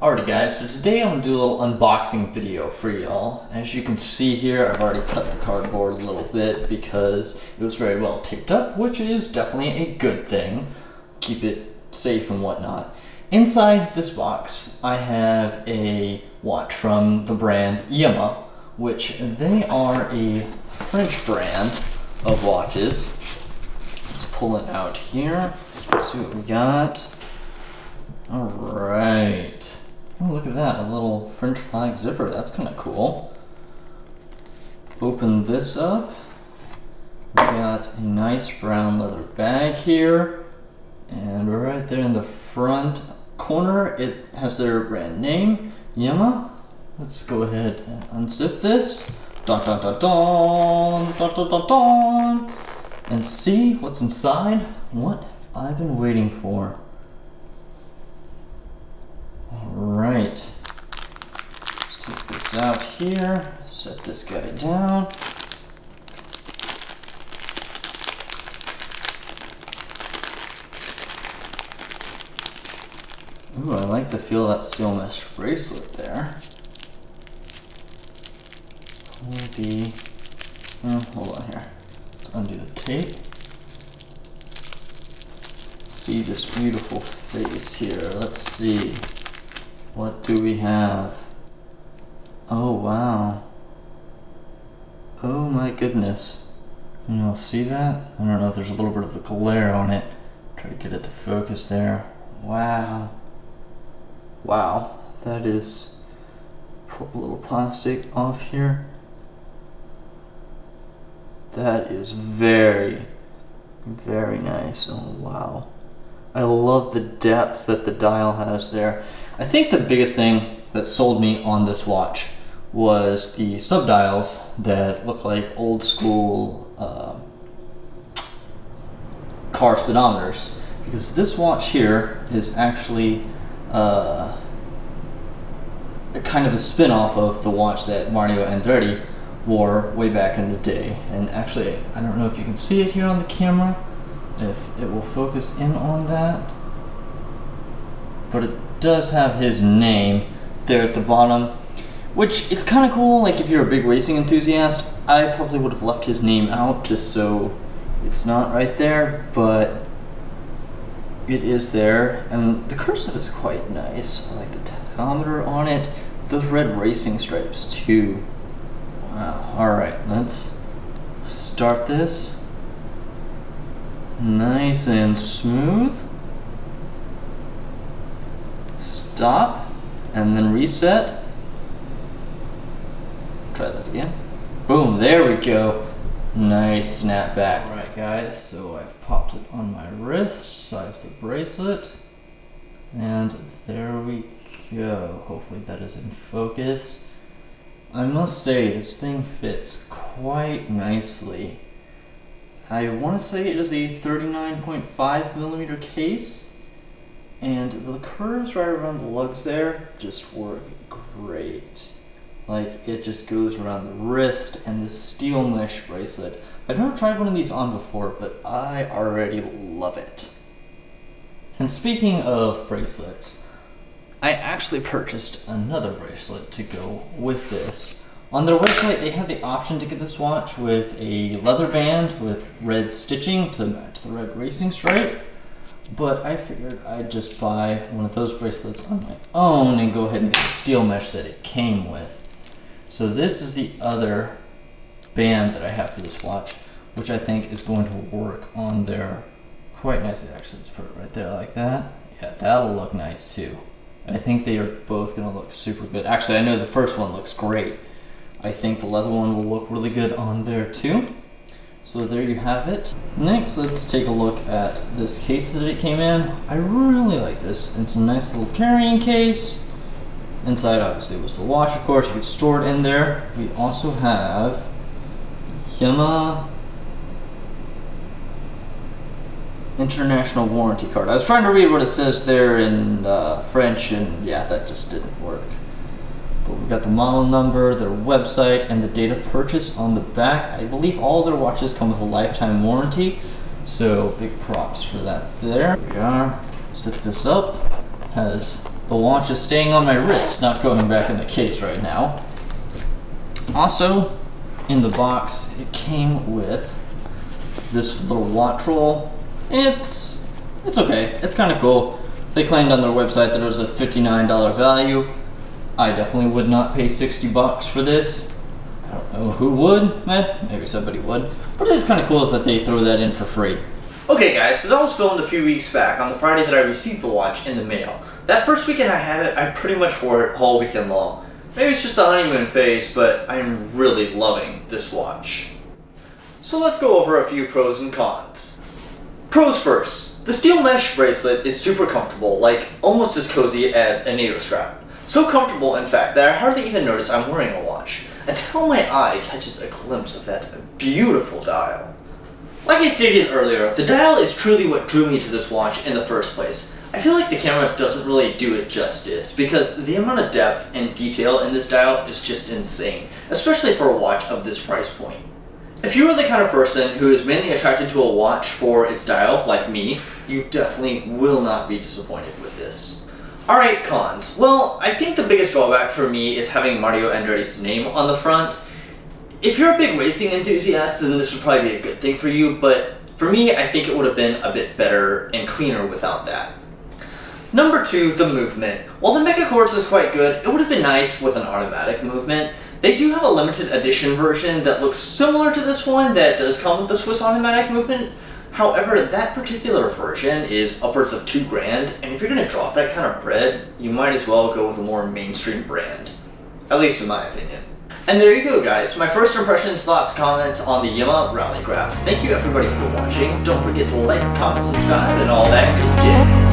Alrighty guys, so today I'm going to do a little unboxing video for y'all. As you can see here, I've already cut the cardboard a little bit because it was very well taped up, which is definitely a good thing. Keep it safe and whatnot. Inside this box, I have a watch from the brand Yema, which they are a French brand of watches. Let's pull it out here, see what we got. Alright. Oh, look at that, a little French flag zipper. That's kind of cool. Open this up. We got a nice brown leather bag here. And right there in the front corner, it has their brand name, Yema. Let's go ahead and unzip this. Dun dun dun dun, dun dun dun dun. And see what's inside. What I've been waiting for. Alright, let's take this out here, set this guy down. Ooh, I like the feel of that steel mesh bracelet there. Maybe, hold on here, let's undo the tape. See this beautiful face here, let's see. What do we have? Oh wow. Oh my goodness. Can you all see that? I don't know if there's a little bit of a glare on it. Try to get it to focus there. Wow. Wow. That is... Pull a little plastic off here. That is very, very nice. Oh wow. I love the depth that the dial has there. I think the biggest thing that sold me on this watch was the subdials that look like old school car speedometers, because this watch here is actually kind of a spin-off of the watch that Mario Andretti wore way back in the day. And actually, I don't know if you can see it here on the camera, if it will focus in on that, but it does have his name there at the bottom, which it's kind of cool. Like, if you're a big racing enthusiast, I probably would have left his name out just so it's not right there, but it is there. And the cursive is quite nice. I like the tachometer on it. Those red racing stripes too. Wow. Alright, let's start this. Nice and smooth. Stop, and then reset. Try that again. Boom, there we go. Nice snap back. Alright guys, so I've popped it on my wrist, sized the bracelet, and there we go. Hopefully that is in focus. I must say, this thing fits quite nicely. I want to say it is a 39.5mm case. And the curves right around the lugs there just work great. Like, it just goes around the wrist, and the steel mesh bracelet. I've never tried one of these on before, but I already love it. And speaking of bracelets, I actually purchased another bracelet to go with this. On their website, they have the option to get this watch with a leather band with red stitching to match the red racing stripe. But I figured I'd just buy one of those bracelets on my own and go ahead and get the steel mesh that it came with. So this is the other band that I have for this watch, which I think is going to work on there quite nicely. Actually, let's put it right there like that. Yeah, that'll look nice too. I think they are both going to look super good. Actually, I know the first one looks great. I think the leather one will look really good on there too. So there you have it. Next, let's take a look at this case that it came in. I really like this. It's a nice little carrying case. Inside, obviously, was the watch, of course. You could store it in there. We also have Yema International Warranty Card. I was trying to read what it says there in French, and yeah, that just didn't work. But we got the model number, their website, and the date of purchase on the back. I believe all their watches come with a lifetime warranty, so big props for that there. Here we are. Zip this up. Has the watch is staying on my wrist, not going back in the case right now. Also, in the box, it came with this little watch roll. It's okay. It's kind of cool. They claimed on their website that it was a $59 value. I definitely would not pay 60 bucks for this. I don't know who would, maybe somebody would. But it is kind of cool that they throw that in for free. Okay guys, so that was filmed a few weeks back on the Friday that I received the watch in the mail. That first weekend I had it, I pretty much wore it all weekend long. Maybe it's just the honeymoon phase, but I'm really loving this watch. So let's go over a few pros and cons. Pros first. The steel mesh bracelet is super comfortable, like almost as cozy as a NATO strap. So comfortable, in fact, that I hardly even notice I'm wearing a watch, until my eye catches a glimpse of that beautiful dial. Like I stated earlier, the dial is truly what drew me to this watch in the first place. I feel like the camera doesn't really do it justice, because the amount of depth and detail in this dial is just insane, especially for a watch of this price point. If you are the kind of person who is mainly attracted to a watch for its dial, like me, you definitely will not be disappointed with this. Alright, cons. Well, I think the biggest drawback for me is having Mario Andretti's name on the front. If you're a big racing enthusiast, then this would probably be a good thing for you, but for me, I think it would have been a bit better and cleaner without that. Number 2, the movement. While the Mecha Quartz is quite good, it would have been nice with an automatic movement. They do have a limited edition version that looks similar to this one that does come with the Swiss automatic movement. However, that particular version is upwards of $2 grand, and if you're going to drop that kind of bread, you might as well go with a more mainstream brand. At least in my opinion. And there you go guys, my first impressions, thoughts, comments on the Yema Rallygraph. Thank you everybody for watching. Don't forget to like, comment, subscribe, and all that good jazz.